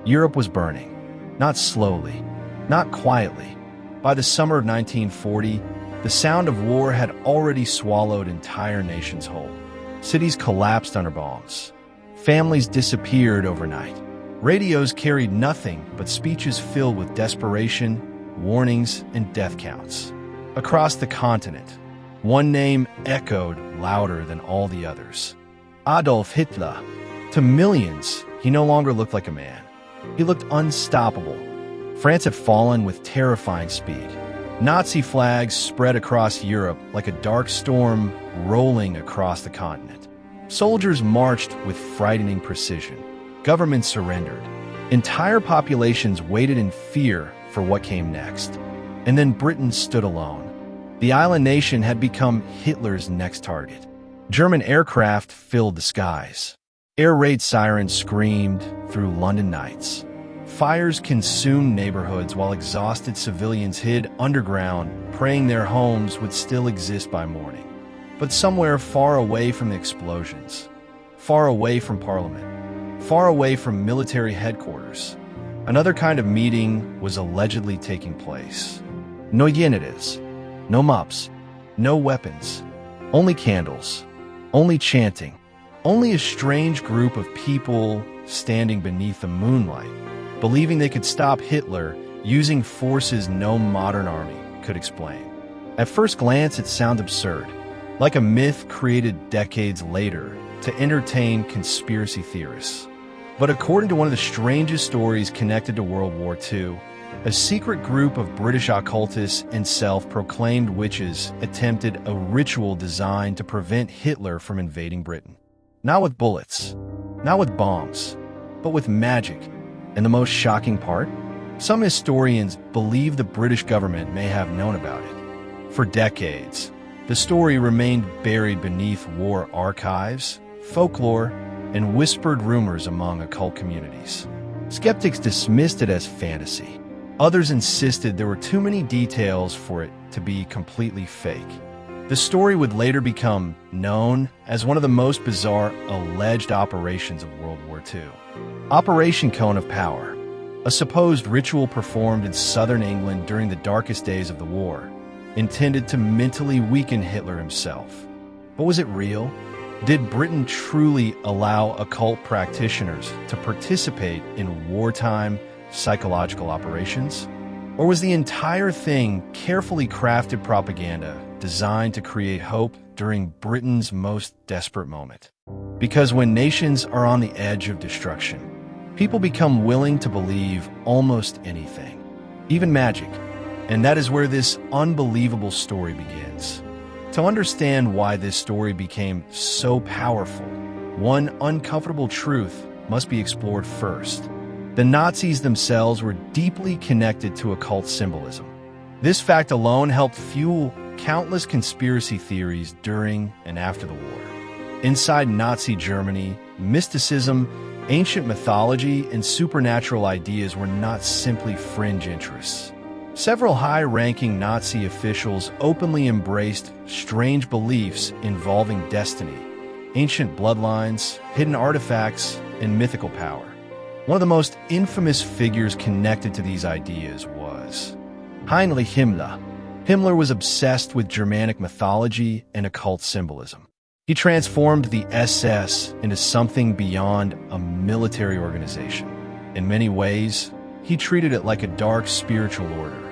Europe was burning, not slowly, not quietly. By the summer of 1940, the sound of war had already swallowed entire nations whole. Cities collapsed under bombs. Families disappeared overnight. Radios carried nothing but speeches filled with desperation, warnings, and death counts. Across the continent, one name echoed louder than all the others: Adolf Hitler. To millions, he no longer looked like a man. He looked unstoppable. France had fallen with terrifying speed. Nazi flags spread across Europe like a dark storm rolling across the continent. Soldiers marched with frightening precision. Governments surrendered. Entire populations waited in fear for what came next. And then Britain stood alone. The island nation had become Hitler's next target. German aircraft filled the skies. Air raid sirens screamed through London nights. Fires consumed neighborhoods while exhausted civilians hid underground, praying their homes would still exist by morning. But somewhere far away from the explosions, far away from Parliament, far away from military headquarters, another kind of meeting was allegedly taking place. No genitals, no mops, no weapons, only candles, only chanting, only a strange group of people standing beneath the moonlight, believing they could stop Hitler using forces no modern army could explain. At first glance, it sounds absurd, like a myth created decades later to entertain conspiracy theorists. But according to one of the strangest stories connected to World War II, a secret group of British occultists and self-proclaimed witches attempted a ritual designed to prevent Hitler from invading Britain. Not with bullets, not with bombs, but with magic. And the most shocking part? Some historians believe the British government may have known about it. For decades, the story remained buried beneath war archives, folklore, and whispered rumors among occult communities. Skeptics dismissed it as fantasy. Others insisted there were too many details for it to be completely fake. The story would later become known as one of the most bizarre alleged operations of World War II. Operation Cone of Power, a supposed ritual performed in southern England during the darkest days of the war, intended to mentally weaken Hitler himself. But was it real? Did Britain truly allow occult practitioners to participate in wartime psychological operations? Or was the entire thing carefully crafted propaganda designed to create hope during Britain's most desperate moment? Because when nations are on the edge of destruction, people become willing to believe almost anything, even magic. And that is where this unbelievable story begins. To understand why this story became so powerful, one uncomfortable truth must be explored first. The Nazis themselves were deeply connected to occult symbolism. This fact alone helped fuel countless conspiracy theories during and after the war. Inside Nazi Germany, mysticism, ancient mythology, and supernatural ideas were not simply fringe interests. Several high-ranking Nazi officials openly embraced strange beliefs involving destiny, ancient bloodlines, hidden artifacts, and mythical power. One of the most infamous figures connected to these ideas was Heinrich Himmler. Himmler was obsessed with Germanic mythology and occult symbolism. He transformed the SS into something beyond a military organization. In many ways, he treated it like a dark spiritual order.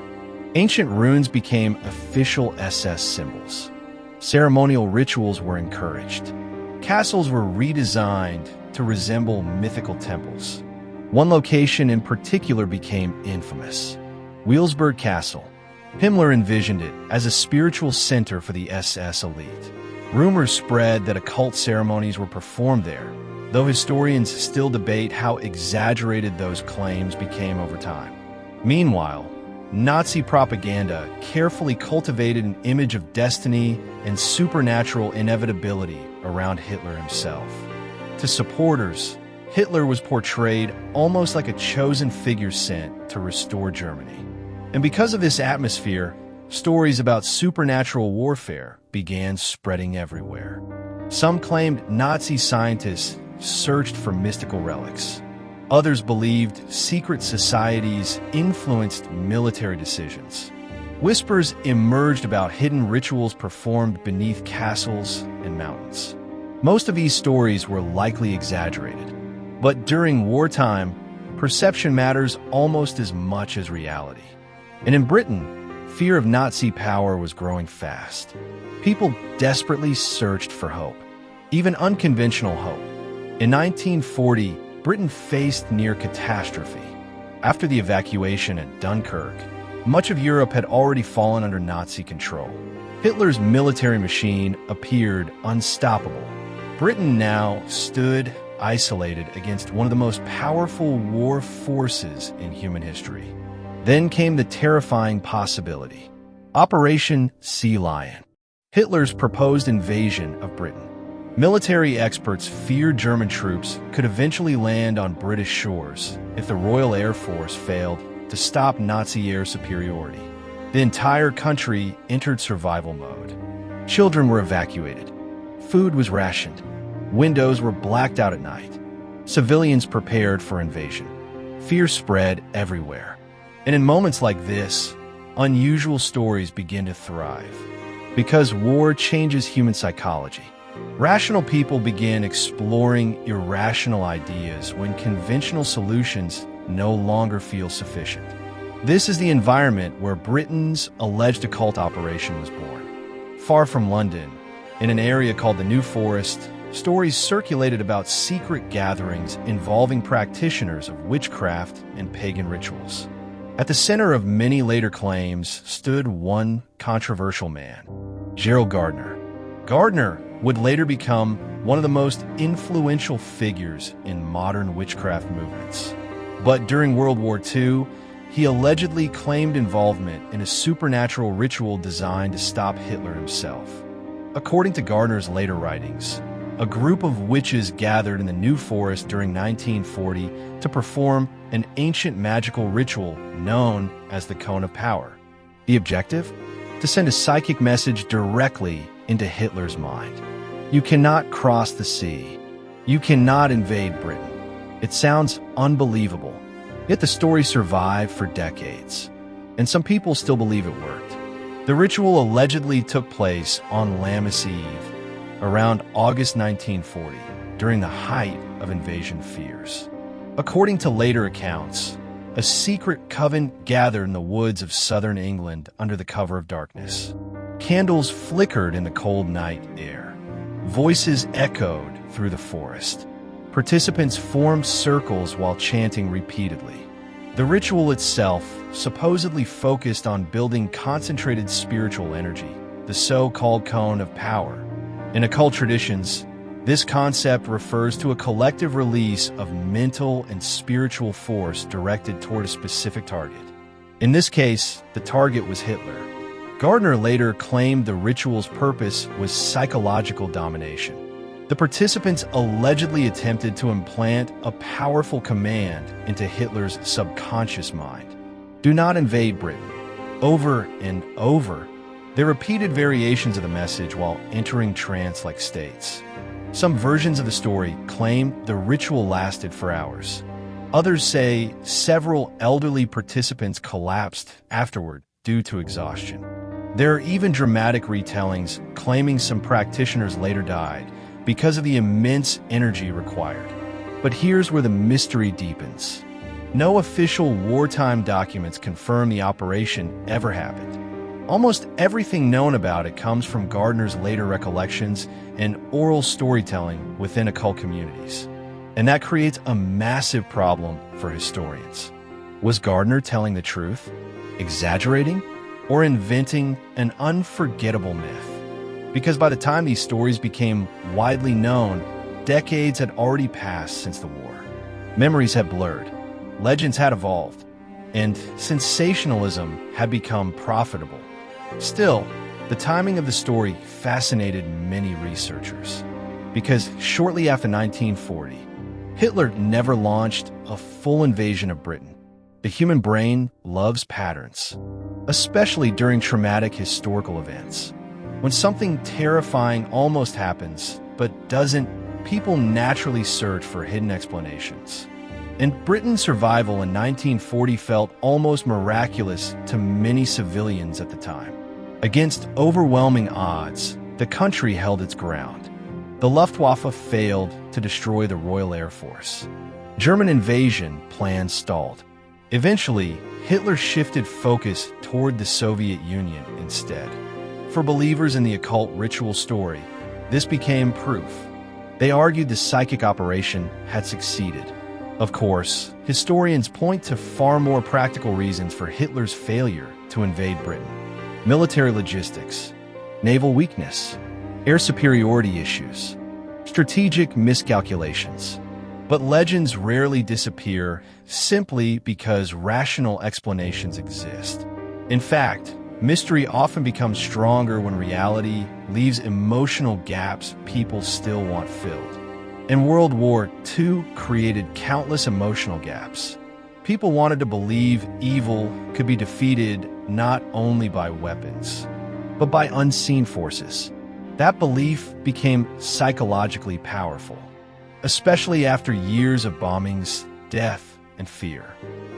Ancient runes became official SS symbols. Ceremonial rituals were encouraged. Castles were redesigned to resemble mythical temples. One location in particular became infamous: Wilsberg Castle. Himmler envisioned it as a spiritual center for the SS elite. Rumors spread that occult ceremonies were performed there, though historians still debate how exaggerated those claims became over time. Meanwhile, Nazi propaganda carefully cultivated an image of destiny and supernatural inevitability around Hitler himself. To supporters, Hitler was portrayed almost like a chosen figure sent to restore Germany. And because of this atmosphere, stories about supernatural warfare began spreading everywhere. Some claimed Nazi scientists searched for mystical relics. Others believed secret societies influenced military decisions. Whispers emerged about hidden rituals performed beneath castles and mountains. Most of these stories were likely exaggerated, but during wartime, perception matters almost as much as reality. And in Britain, fear of Nazi power was growing fast. People desperately searched for hope, even unconventional hope. In 1940, Britain faced near catastrophe. After the evacuation at Dunkirk, much of Europe had already fallen under Nazi control. Hitler's military machine appeared unstoppable. Britain now stood isolated against one of the most powerful war forces in human history. Then came the terrifying possibility: Operation Sea Lion, Hitler's proposed invasion of Britain. Military experts feared German troops could eventually land on British shores if the Royal Air Force failed to stop Nazi air superiority. The entire country entered survival mode. Children were evacuated. Food was rationed. Windows were blacked out at night. Civilians prepared for invasion. Fear spread everywhere. And in moments like this, unusual stories begin to thrive. Because war changes human psychology. Rational people begin exploring irrational ideas when conventional solutions no longer feel sufficient. This is the environment where Britain's alleged occult operation was born. Far from London, in an area called the New Forest, stories circulated about secret gatherings involving practitioners of witchcraft and pagan rituals. At the center of many later claims stood one controversial man, Gerald Gardner. Gardner would later become one of the most influential figures in modern witchcraft movements. But during World War II, he allegedly claimed involvement in a supernatural ritual designed to stop Hitler himself. According to Gardner's later writings, a group of witches gathered in the New Forest during 1940 to perform an ancient magical ritual known as the Cone of Power. The objective? To send a psychic message directly into Hitler's mind. You cannot cross the sea. You cannot invade Britain. It sounds unbelievable, yet the story survived for decades, and some people still believe it worked. The ritual allegedly took place on Lammas Eve, around August 1940, during the height of invasion fears. According to later accounts, a secret coven gathered in the woods of southern England under the cover of darkness. Candles flickered in the cold night air. Voices echoed through the forest. Participants formed circles while chanting repeatedly. The ritual itself supposedly focused on building concentrated spiritual energy, the so-called Cone of Power. In occult traditions, this concept refers to a collective release of mental and spiritual force directed toward a specific target. In this case, the target was Hitler. Gardner later claimed the ritual's purpose was psychological domination. The participants allegedly attempted to implant a powerful command into Hitler's subconscious mind. Do not invade Britain. Over and over, they repeated variations of the message while entering trance-like states. Some versions of the story claim the ritual lasted for hours. Others say several elderly participants collapsed afterward due to exhaustion. There are even dramatic retellings claiming some practitioners later died because of the immense energy required. But here's where the mystery deepens. No official wartime documents confirm the operation ever happened. Almost everything known about it comes from Gardner's later recollections and oral storytelling within occult communities. And that creates a massive problem for historians. Was Gardner telling the truth, exaggerating, or inventing an unforgettable myth? Because by the time these stories became widely known, decades had already passed since the war. Memories had blurred, legends had evolved, and sensationalism had become profitable. Still, the timing of the story fascinated many researchers, because shortly after 1940, Hitler never launched a full invasion of Britain. The human brain loves patterns, especially during traumatic historical events. When something terrifying almost happens, but doesn't, people naturally search for hidden explanations. and Britain's survival in 1940 felt almost miraculous to many civilians at the time. Against overwhelming odds, the country held its ground. The Luftwaffe failed to destroy the Royal Air Force. German invasion plans stalled. Eventually, Hitler shifted focus toward the Soviet Union instead. For believers in the occult ritual story, this became proof. They argued the psychic operation had succeeded. Of course, historians point to far more practical reasons for Hitler's failure to invade Britain. Military logistics, naval weakness, air superiority issues, strategic miscalculations. But legends rarely disappear simply because rational explanations exist. In fact, mystery often becomes stronger when reality leaves emotional gaps people still want filled. And World War II created countless emotional gaps. People wanted to believe evil could be defeated not only by weapons, but by unseen forces. That belief became psychologically powerful, especially after years of bombings, death, and fear.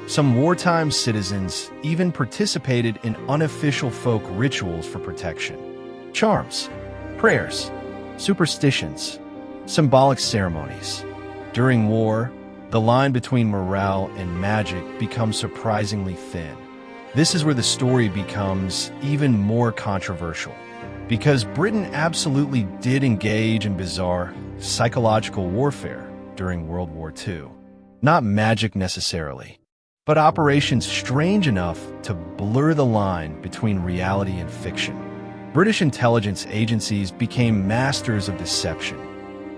Some wartime citizens even participated in unofficial folk rituals for protection. Charms, prayers, superstitions, symbolic ceremonies. During war, the line between morale and magic becomes surprisingly thin. This is where the story becomes even more controversial, because Britain absolutely did engage in bizarre psychological warfare during World War II. Not magic necessarily, but operations strange enough to blur the line between reality and fiction. British intelligence agencies became masters of deception.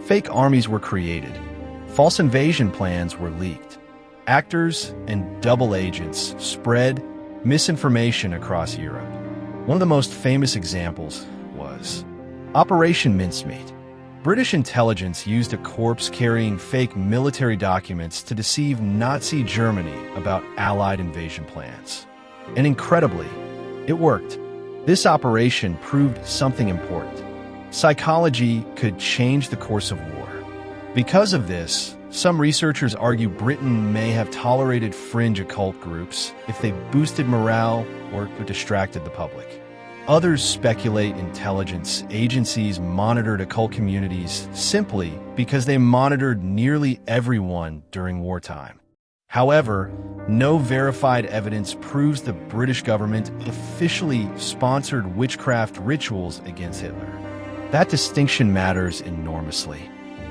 Fake armies were created. False invasion plans were leaked. Actors and double agents spread misinformation across Europe. One of the most famous examples was Operation Mincemeat. British intelligence used a corpse carrying fake military documents to deceive Nazi Germany about Allied invasion plans. And incredibly, it worked. This operation proved something important. Psychology could change the course of war. Because of this, some researchers argue Britain may have tolerated fringe occult groups if they boosted morale or distracted the public. Others speculate intelligence agencies monitored occult communities simply because they monitored nearly everyone during wartime. However, no verified evidence proves the British government officially sponsored witchcraft rituals against Hitler. That distinction matters enormously.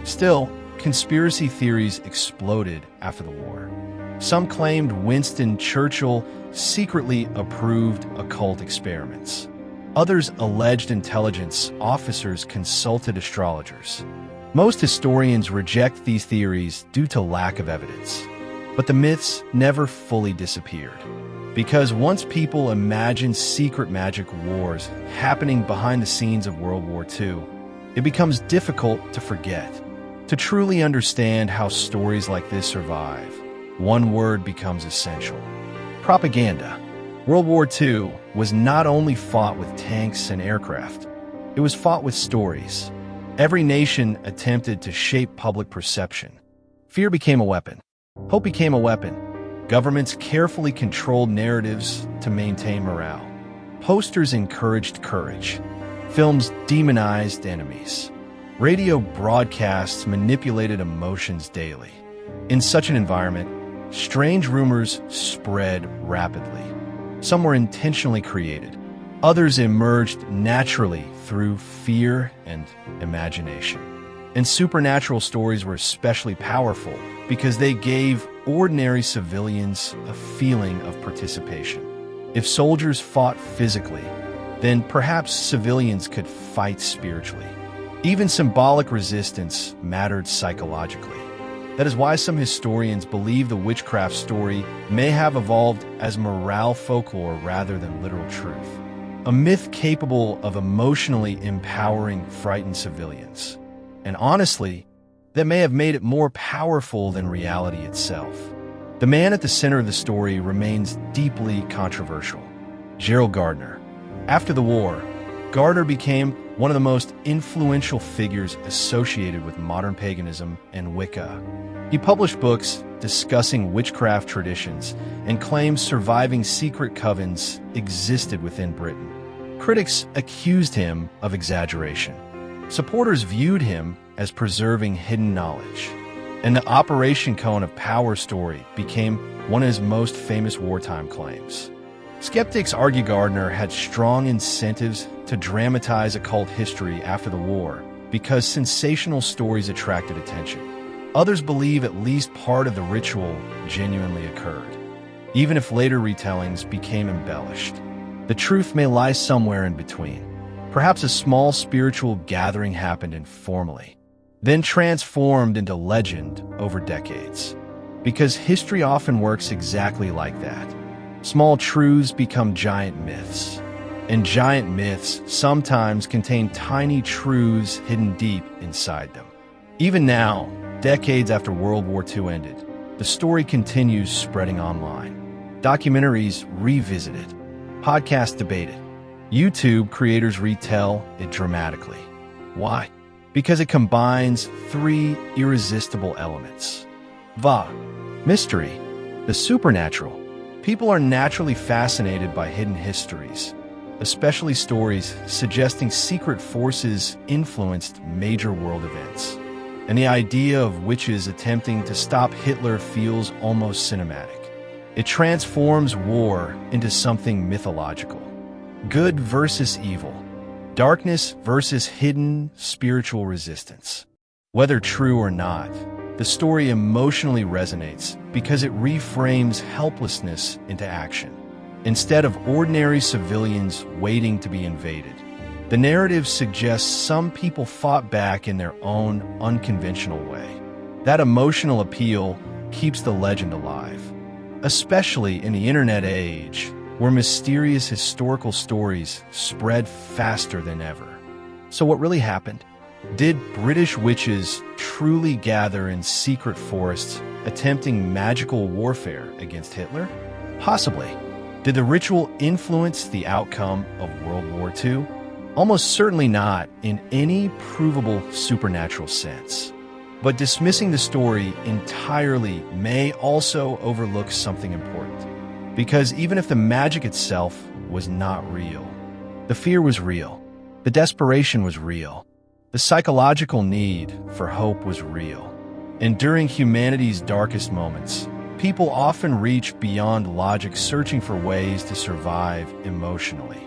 Still, conspiracy theories exploded after the war. Some claimed Winston Churchill secretly approved occult experiments. Others alleged intelligence officers consulted astrologers. Most historians reject these theories due to lack of evidence. But the myths never fully disappeared. Because once people imagine secret magic wars happening behind the scenes of World War II, it becomes difficult to forget. To truly understand how stories like this survive, one word becomes essential: propaganda. World War II was not only fought with tanks and aircraft, it was fought with stories. Every nation attempted to shape public perception. Fear became a weapon. Hope became a weapon. Governments carefully controlled narratives to maintain morale. Posters encouraged courage. Films demonized enemies. Radio broadcasts manipulated emotions daily. In such an environment, strange rumors spread rapidly. Some were intentionally created. Others emerged naturally through fear and imagination. And supernatural stories were especially powerful because they gave ordinary civilians a feeling of participation. If soldiers fought physically, then perhaps civilians could fight spiritually. Even symbolic resistance mattered psychologically. That is why some historians believe the witchcraft story may have evolved as morale folklore rather than literal truth. A myth capable of emotionally empowering frightened civilians. And honestly, that may have made it more powerful than reality itself. The man at the center of the story remains deeply controversial: Gerald Gardner. After the war, Gardner became one of the most influential figures associated with modern paganism and Wicca. He published books discussing witchcraft traditions and claimed surviving secret covens existed within Britain. Critics accused him of exaggeration. Supporters viewed him as preserving hidden knowledge. And the Operation Cone of Power story became one of his most famous wartime claims. Skeptics argue Gardner had strong incentives to dramatize occult history after the war because sensational stories attracted attention. Others believe at least part of the ritual genuinely occurred, even if later retellings became embellished. The truth may lie somewhere in between. Perhaps a small spiritual gathering happened informally, then transformed into legend over decades. Because history often works exactly like that. Small truths become giant myths, and giant myths sometimes contain tiny truths hidden deep inside them. Even now, decades after World War II ended, the story continues spreading online. Documentaries revisit it, podcasts debate it, YouTube creators retell it dramatically. Why? Because it combines three irresistible elements. Mystery, the supernatural. People are naturally fascinated by hidden histories, especially stories suggesting secret forces influenced major world events. And the idea of witches attempting to stop Hitler feels almost cinematic. It transforms war into something mythological. Good versus evil. Darkness versus hidden spiritual resistance. Whether true or not, the story emotionally resonates because it reframes helplessness into action. Instead of ordinary civilians waiting to be invaded, the narrative suggests some people fought back in their own unconventional way. That emotional appeal keeps the legend alive, especially in the internet age, where mysterious historical stories spread faster than ever. So what really happened? Did British witches truly gather in secret forests, attempting magical warfare against Hitler? Possibly. Did the ritual influence the outcome of World War II? Almost certainly not in any provable supernatural sense. But dismissing the story entirely may also overlook something important. Because even if the magic itself was not real, the fear was real, the desperation was real, the psychological need for hope was real. And during humanity's darkest moments, people often reach beyond logic, searching for ways to survive emotionally.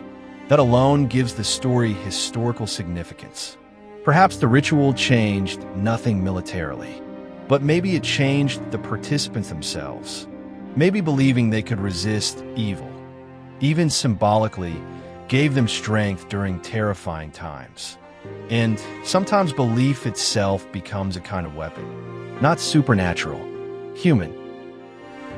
That alone gives the story historical significance. Perhaps the ritual changed nothing militarily, but maybe it changed the participants themselves. Maybe believing they could resist evil, even symbolically, gave them strength during terrifying times. And sometimes belief itself becomes a kind of weapon, not supernatural, human.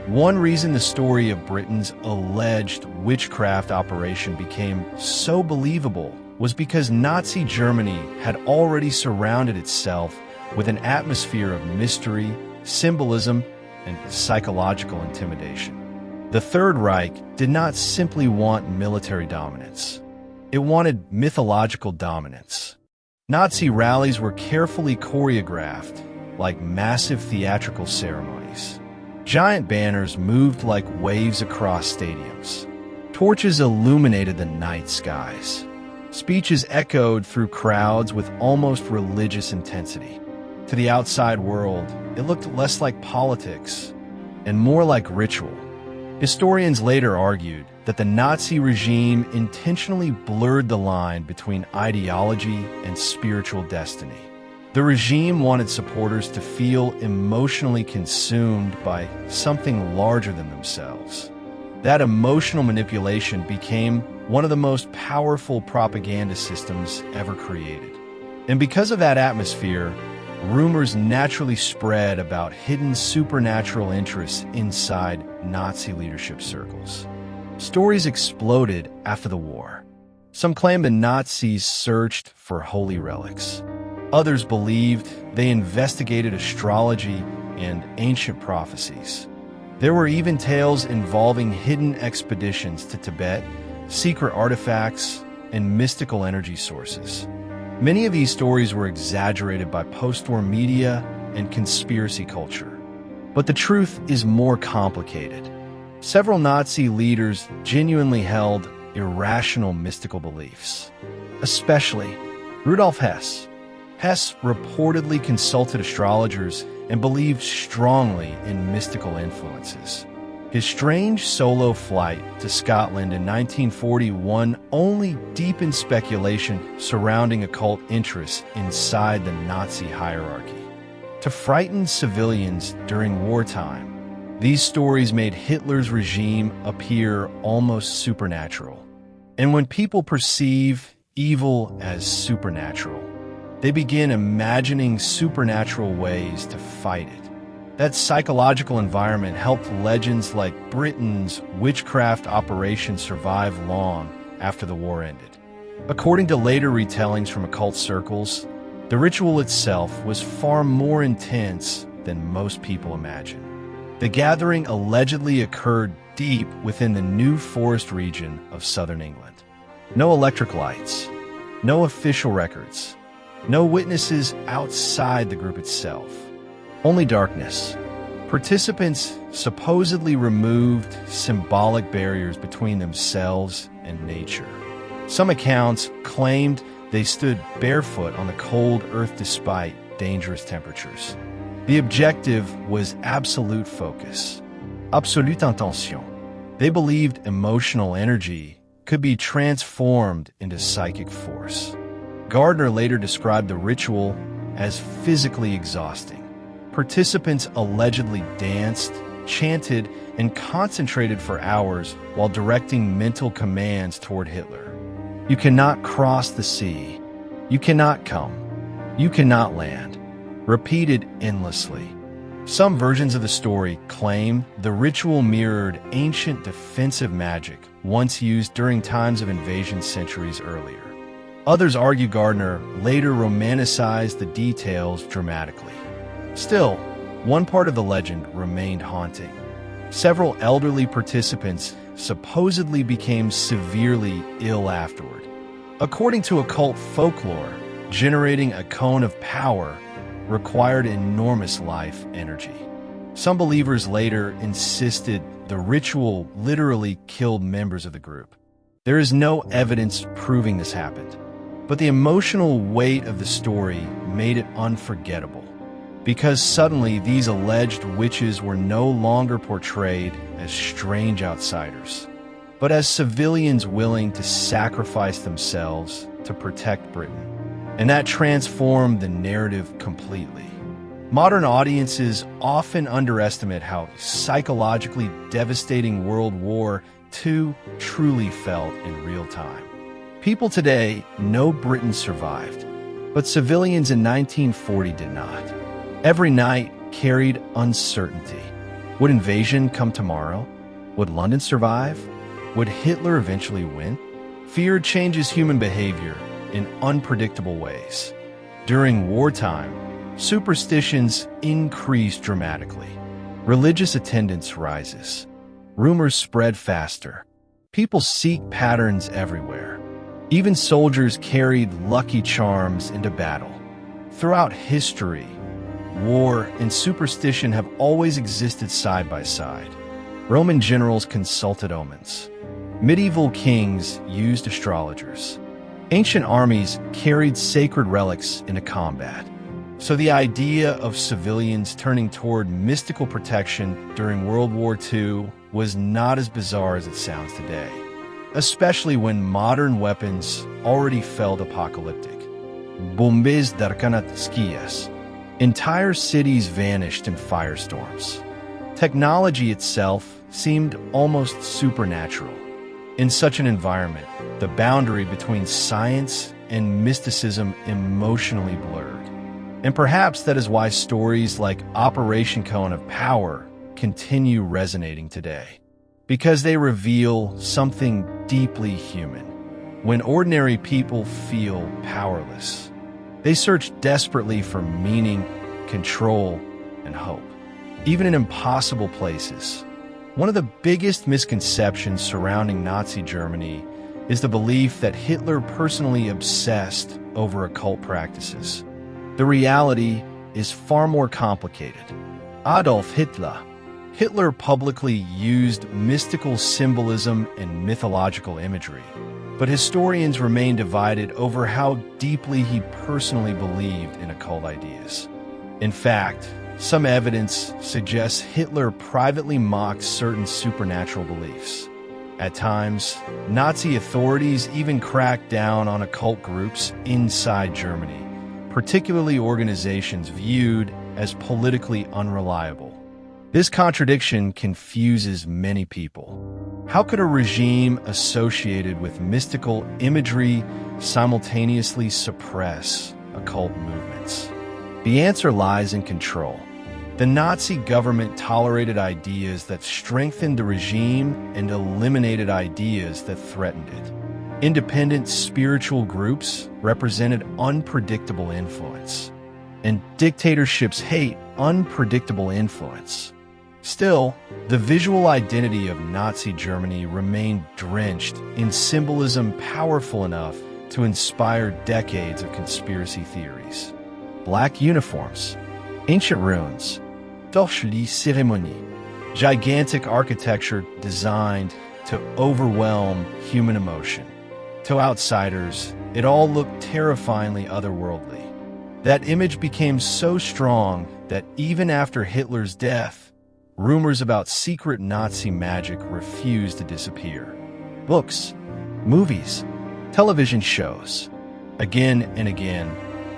One reason the story of Britain's alleged witchcraft operation became so believable was because Nazi Germany had already surrounded itself with an atmosphere of mystery, symbolism, and psychological intimidation. The Third Reich did not simply want military dominance. It wanted mythological dominance. Nazi rallies were carefully choreographed, like massive theatrical ceremonies. Giant banners moved like waves across stadiums. Torches illuminated the night skies. Speeches echoed through crowds with almost religious intensity. To the outside world, it looked less like politics and more like ritual. Historians later argued that the Nazi regime intentionally blurred the line between ideology and spiritual destiny. The regime wanted supporters to feel emotionally consumed by something larger than themselves. That emotional manipulation became one of the most powerful propaganda systems ever created. And because of that atmosphere, rumors naturally spread about hidden supernatural interests inside Nazi leadership circles. Stories exploded after the war. Some claimed the Nazis searched for holy relics. Others believed they investigated astrology and ancient prophecies. There were even tales involving hidden expeditions to Tibet, secret artifacts, and mystical energy sources. Many of these stories were exaggerated by post-war media and conspiracy culture. But the truth is more complicated. Several Nazi leaders genuinely held irrational mystical beliefs, especially Rudolf Hess. Hess reportedly consulted astrologers and believed strongly in mystical influences. His strange solo flight to Scotland in 1941 only deepened speculation surrounding occult interests inside the Nazi hierarchy. To frighten civilians during wartime, these stories made Hitler's regime appear almost supernatural. And when people perceive evil as supernatural, they begin imagining supernatural ways to fight it. That psychological environment helped legends like Britain's witchcraft operation survive long after the war ended. According to later retellings from occult circles, the ritual itself was far more intense than most people imagine. The gathering allegedly occurred deep within the New Forest region of southern England. No electric lights, no official records, no witnesses outside the group itself. Only darkness. Participants supposedly removed symbolic barriers between themselves and nature. Some accounts claimed they stood barefoot on the cold earth despite dangerous temperatures. The objective was absolute focus, absolute intention. They believed emotional energy could be transformed into psychic force. Gardner later described the ritual as physically exhausting. Participants allegedly danced, chanted, and concentrated for hours while directing mental commands toward Hitler. You cannot cross the sea. You cannot come. You cannot land. Repeated endlessly. Some versions of the story claim the ritual mirrored ancient defensive magic once used during times of invasion centuries earlier. Others argue Gardner later romanticized the details dramatically. Still, one part of the legend remained haunting. Several elderly participants supposedly became severely ill afterward. According to occult folklore, generating a cone of power required enormous life energy. Some believers later insisted the ritual literally killed members of the group. There is no evidence proving this happened, but the emotional weight of the story made it unforgettable. Because suddenly these alleged witches were no longer portrayed as strange outsiders, but as civilians willing to sacrifice themselves to protect Britain. And that transformed the narrative completely. Modern audiences often underestimate how psychologically devastating World War II truly felt in real time. People today know Britain survived, but civilians in 1940 did not. Every night carried uncertainty. Would invasion come tomorrow? Would London survive? Would Hitler eventually win? Fear changes human behavior in unpredictable ways. During wartime, superstitions increase dramatically. Religious attendance rises. Rumors spread faster. People seek patterns everywhere. Even soldiers carried lucky charms into battle. Throughout history, war and superstition have always existed side by side. Roman generals consulted omens. Medieval kings used astrologers. Ancient armies carried sacred relics into combat. So the idea of civilians turning toward mystical protection during World War II was not as bizarre as it sounds today, especially when modern weapons already felt apocalyptic. Bombes d'arcanat skias. Entire cities vanished in firestorms. Technology itself seemed almost supernatural. In such an environment, the boundary between science and mysticism emotionally blurred. And perhaps that is why stories like Operation Cone of Power continue resonating today, because they reveal something deeply human. When ordinary people feel powerless, they search desperately for meaning, control, and hope, even in impossible places. One of the biggest misconceptions surrounding Nazi Germany is the belief that Hitler personally obsessed over occult practices. The reality is far more complicated. Adolf Hitler. Hitler publicly used mystical symbolism and mythological imagery, but historians remain divided over how deeply he personally believed in occult ideas. In fact, some evidence suggests Hitler privately mocked certain supernatural beliefs. At times, Nazi authorities even cracked down on occult groups inside Germany, particularly organizations viewed as politically unreliable. This contradiction confuses many people. How could a regime associated with mystical imagery simultaneously suppress occult movements? The answer lies in control. The Nazi government tolerated ideas that strengthened the regime and eliminated ideas that threatened it. Independent spiritual groups represented unpredictable influence, and dictatorships hate unpredictable influence. Still, the visual identity of Nazi Germany remained drenched in symbolism powerful enough to inspire decades of conspiracy theories. Black uniforms, ancient ruins, Torchlis Cérémonie, gigantic architecture designed to overwhelm human emotion. To outsiders, it all looked terrifyingly otherworldly. That image became so strong that even after Hitler's death, rumors about secret Nazi magic refused to disappear. Books, movies, television shows. Again and again,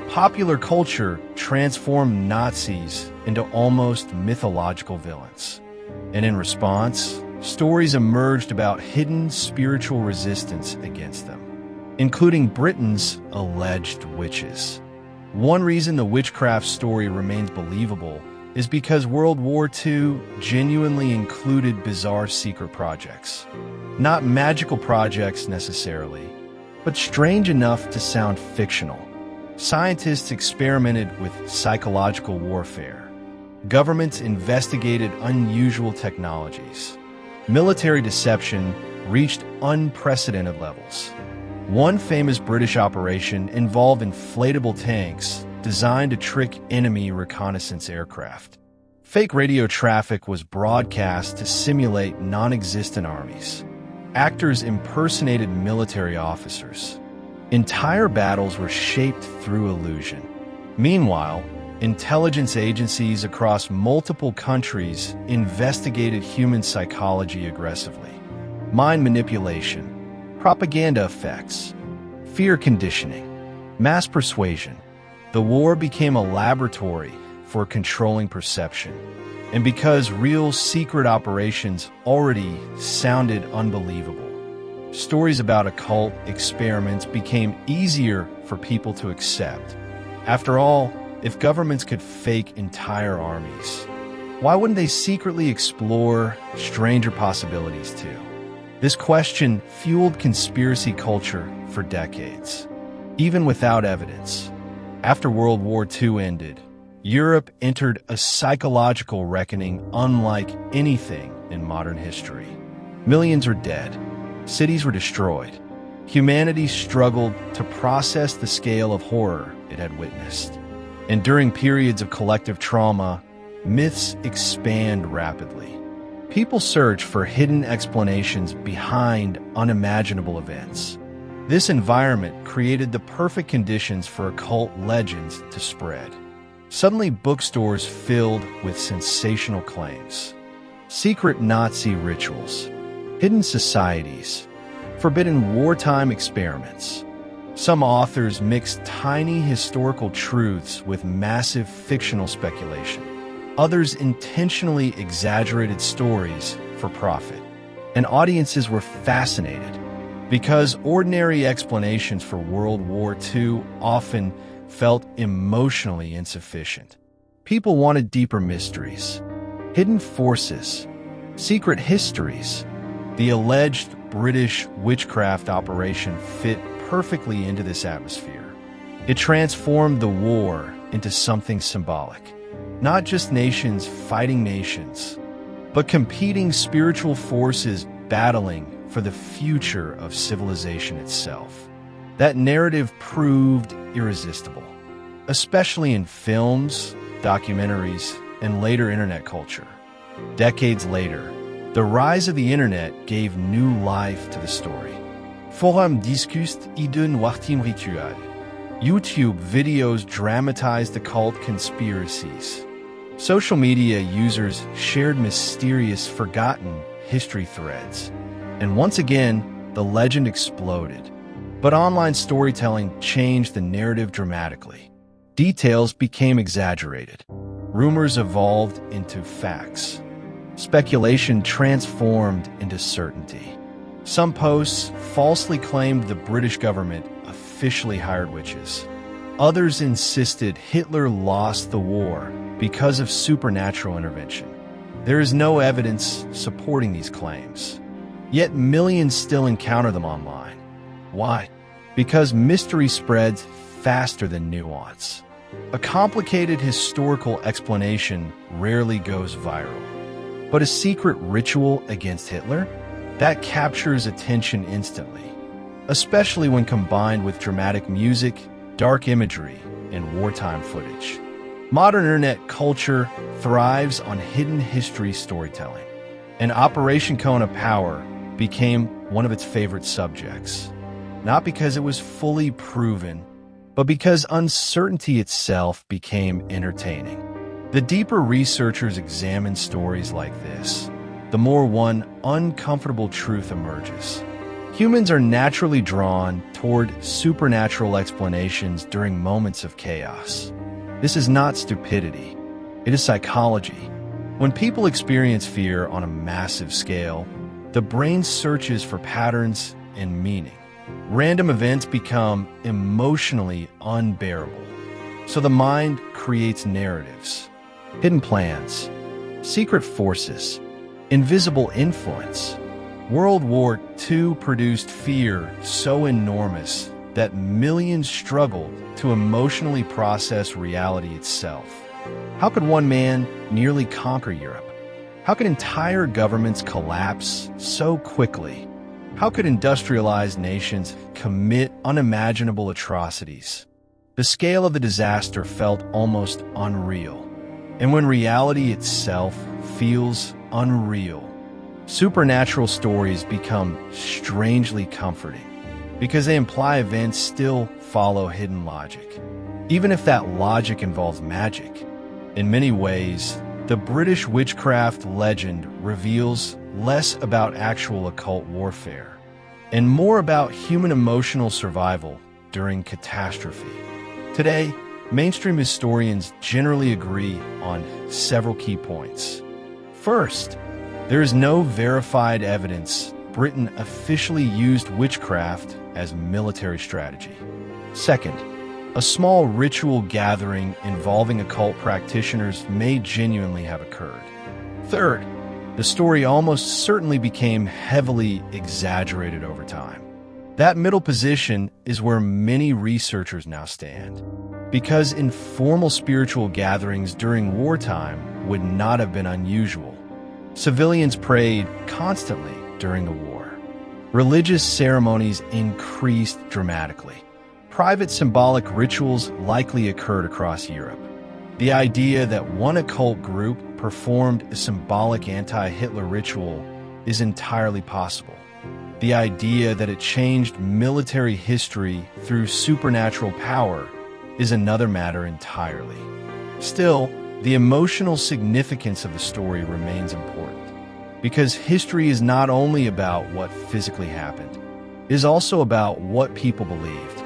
popular culture transformed Nazis into almost mythological villains. And in response, stories emerged about hidden spiritual resistance against them, including Britain's alleged witches. One reason the witchcraft story remains believable is because World War II genuinely included bizarre secret projects. Not magical projects necessarily, but strange enough to sound fictional. Scientists experimented with psychological warfare. Governments investigated unusual technologies. Military deception reached unprecedented levels. One famous British operation involved inflatable tanks designed to trick enemy reconnaissance aircraft. Fake radio traffic was broadcast to simulate non-existent armies. Actors impersonated military officers. Entire battles were shaped through illusion. Meanwhile, intelligence agencies across multiple countries investigated human psychology aggressively. Mind manipulation, propaganda effects, fear conditioning, mass persuasion. The war became a laboratory for controlling perception. And because real secret operations already sounded unbelievable, stories about occult experiments became easier for people to accept. After all, if governments could fake entire armies, why wouldn't they secretly explore stranger possibilities too? This question fueled conspiracy culture for decades, even without evidence. After World War II ended, Europe entered a psychological reckoning unlike anything in modern history. Millions were dead. Cities were destroyed. Humanity struggled to process the scale of horror it had witnessed. And during periods of collective trauma, myths expand rapidly. People search for hidden explanations behind unimaginable events. This environment created the perfect conditions for occult legends to spread. Suddenly, bookstores filled with sensational claims. Secret Nazi rituals, hidden societies, forbidden wartime experiments. Some authors mixed tiny historical truths with massive fictional speculation. Others intentionally exaggerated stories for profit. And audiences were fascinated because ordinary explanations for World War II often felt emotionally insufficient. People wanted deeper mysteries, hidden forces, secret histories. The alleged British witchcraft operation fit perfectly into this atmosphere. It transformed the war into something symbolic. Not just nations fighting nations, but competing spiritual forces battling for the future of civilization itself. That narrative proved irresistible, especially in films, documentaries, and later internet culture. Decades later, the rise of the internet gave new life to the story. Forum discussent ideen wartim ritual. YouTube videos dramatized occult conspiracies. Social media users shared mysterious, forgotten history threads. And once again, the legend exploded. But online storytelling changed the narrative dramatically. Details became exaggerated. Rumors evolved into facts. Speculation transformed into certainty. Some posts falsely claimed the British government officially hired witches. Others insisted Hitler lost the war because of supernatural intervention. There is no evidence supporting these claims. Yet millions still encounter them online. Why? Because mystery spreads faster than nuance. A complicated historical explanation rarely goes viral. But a secret ritual against Hitler? That captures attention instantly, especially when combined with dramatic music, dark imagery, and wartime footage. Modern internet culture thrives on hidden history storytelling, and Operation Cone of Power became one of its favorite subjects. Not because it was fully proven, but because uncertainty itself became entertaining. The deeper researchers examine stories like this, the more one uncomfortable truth emerges. Humans are naturally drawn toward supernatural explanations during moments of chaos. This is not stupidity. It is psychology. When people experience fear on a massive scale, the brain searches for patterns and meaning. Random events become emotionally unbearable. So the mind creates narratives, hidden plans, secret forces, invisible influence. World War II produced fear so enormous that millions struggled to emotionally process reality itself. How could one man nearly conquer Europe? How could entire governments collapse so quickly? How could industrialized nations commit unimaginable atrocities? The scale of the disaster felt almost unreal. And when reality itself feels unreal, supernatural stories become strangely comforting because they imply events still follow hidden logic, even if that logic involves magic. In many ways, the British witchcraft legend reveals less about actual occult warfare and more about human emotional survival during catastrophe. Today, mainstream historians generally agree on several key points. First, there is no verified evidence Britain officially used witchcraft as military strategy. Second, a small ritual gathering involving occult practitioners may genuinely have occurred. Third, the story almost certainly became heavily exaggerated over time. That middle position is where many researchers now stand, because informal spiritual gatherings during wartime would not have been unusual. Civilians prayed constantly during the war. Religious ceremonies increased dramatically. Private symbolic rituals likely occurred across Europe. The idea that one occult group performed a symbolic anti-Hitler ritual is entirely possible. The idea that it changed military history through supernatural power is another matter entirely. Still, the emotional significance of the story remains important, because history is not only about what physically happened, it is also about what people believed.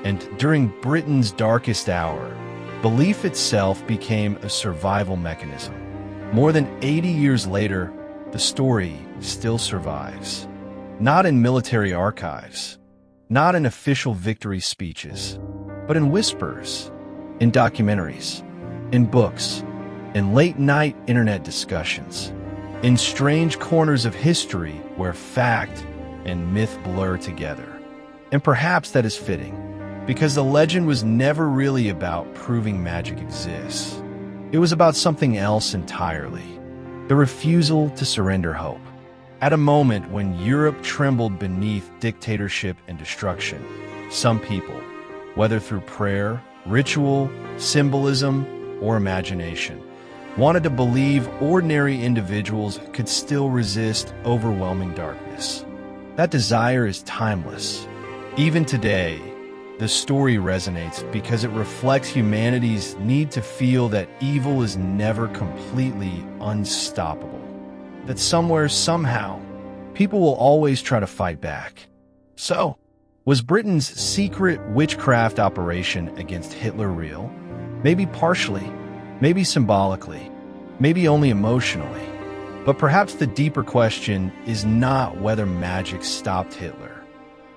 And during Britain's darkest hour, belief itself became a survival mechanism. More than 80 years later, the story still survives. Not in military archives, not in official victory speeches, but in whispers, in documentaries, in books, in late-night internet discussions, in strange corners of history where fact and myth blur together. And perhaps that is fitting, because the legend was never really about proving magic exists. It was about something else entirely, the refusal to surrender hope. At a moment when Europe trembled beneath dictatorship and destruction, some people, whether through prayer, ritual, symbolism, or imagination, wanted to believe ordinary individuals could still resist overwhelming darkness. That desire is timeless. Even today, the story resonates because it reflects humanity's need to feel that evil is never completely unstoppable. That somewhere, somehow, people will always try to fight back. So, was Britain's secret witchcraft operation against Hitler real? Maybe partially, maybe symbolically, maybe only emotionally. But perhaps the deeper question is not whether magic stopped Hitler.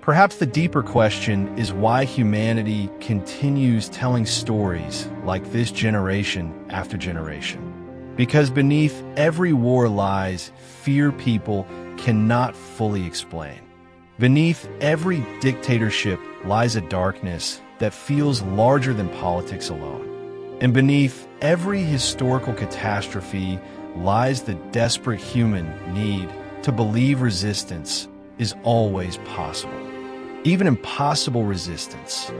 Perhaps the deeper question is why humanity continues telling stories like this generation after generation. Because beneath every war lies fear people cannot fully explain. Beneath every dictatorship lies a darkness that feels larger than politics alone. And beneath every historical catastrophe lies the desperate human need to believe resistance is always possible. Even impossible resistance.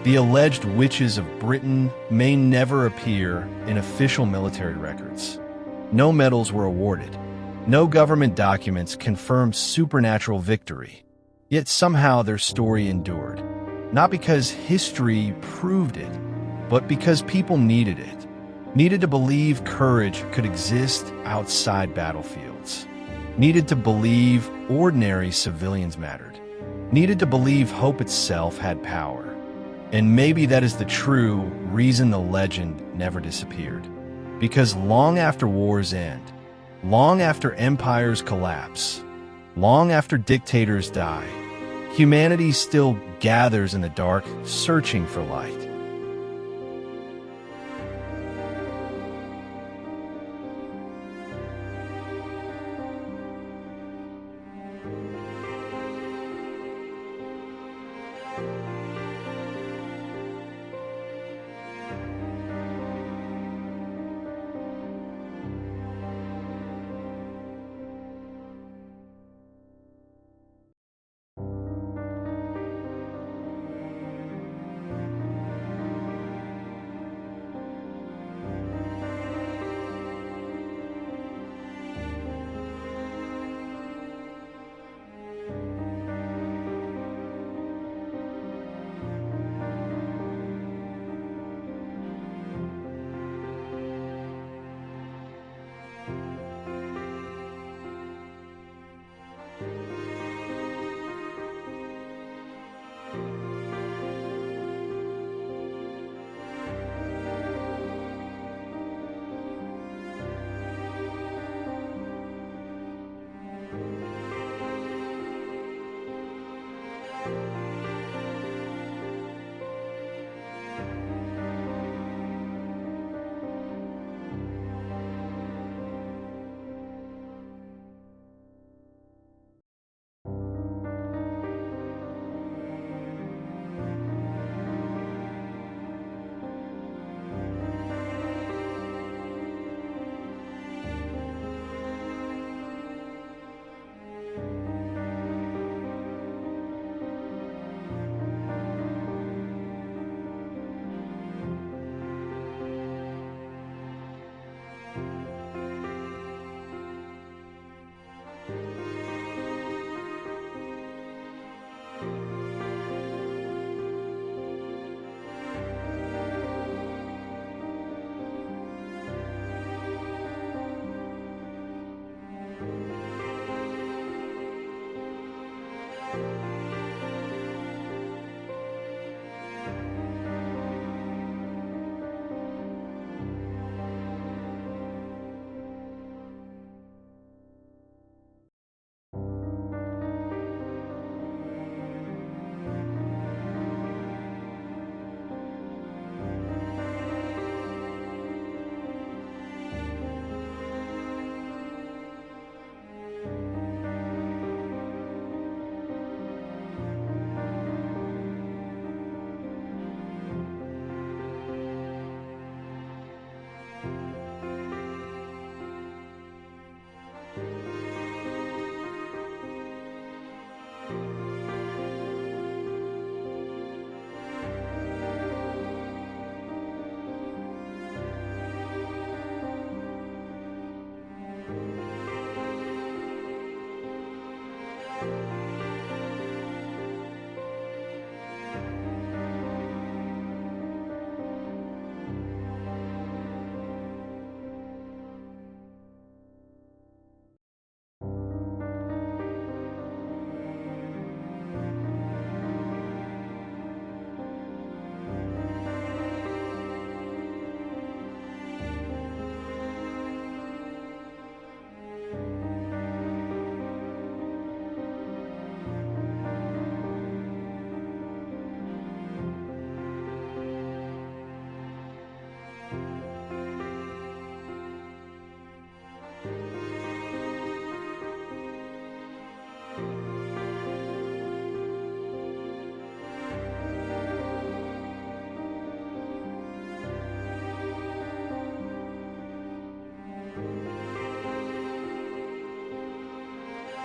The alleged witches of Britain may never appear in official military records. No medals were awarded. No government documents confirmed supernatural victory. Yet somehow their story endured. Not because history proved it, but because people needed it. Needed to believe courage could exist outside battlefields. Needed to believe ordinary civilians mattered. Needed to believe hope itself had power. And maybe that is the true reason the legend never disappeared. Because long after wars end, long after empires collapse, long after dictators die, humanity still gathers in the dark, searching for light.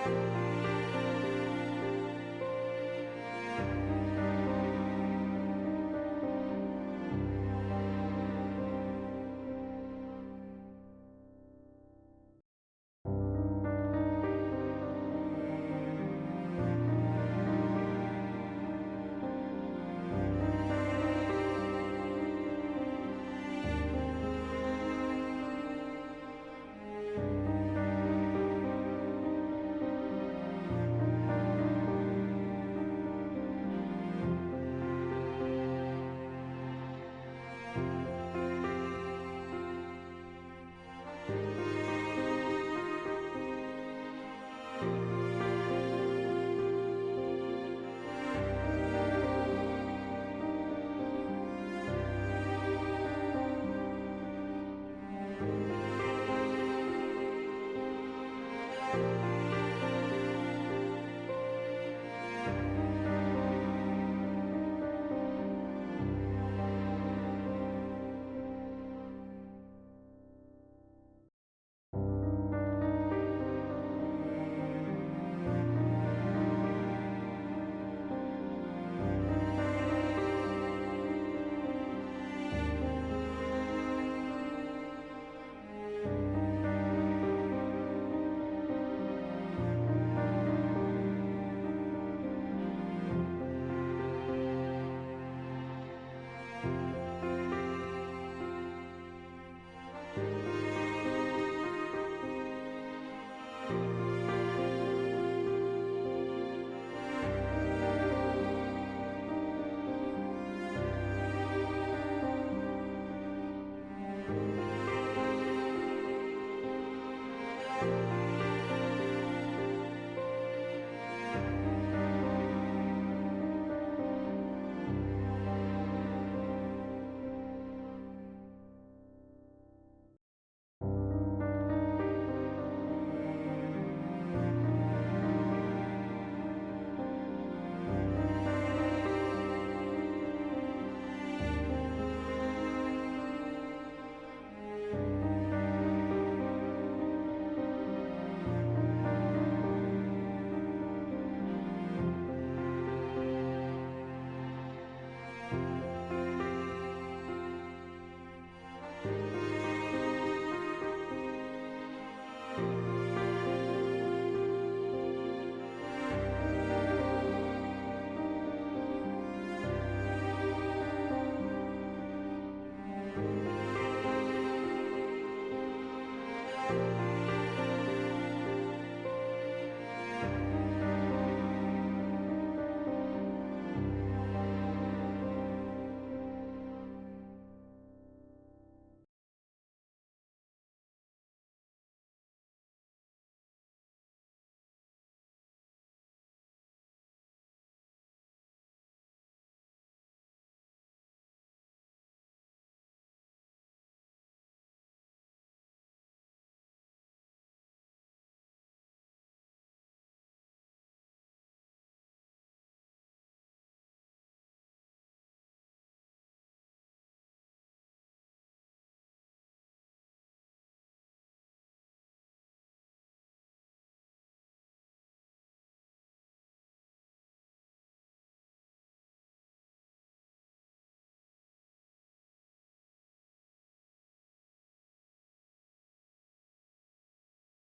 you.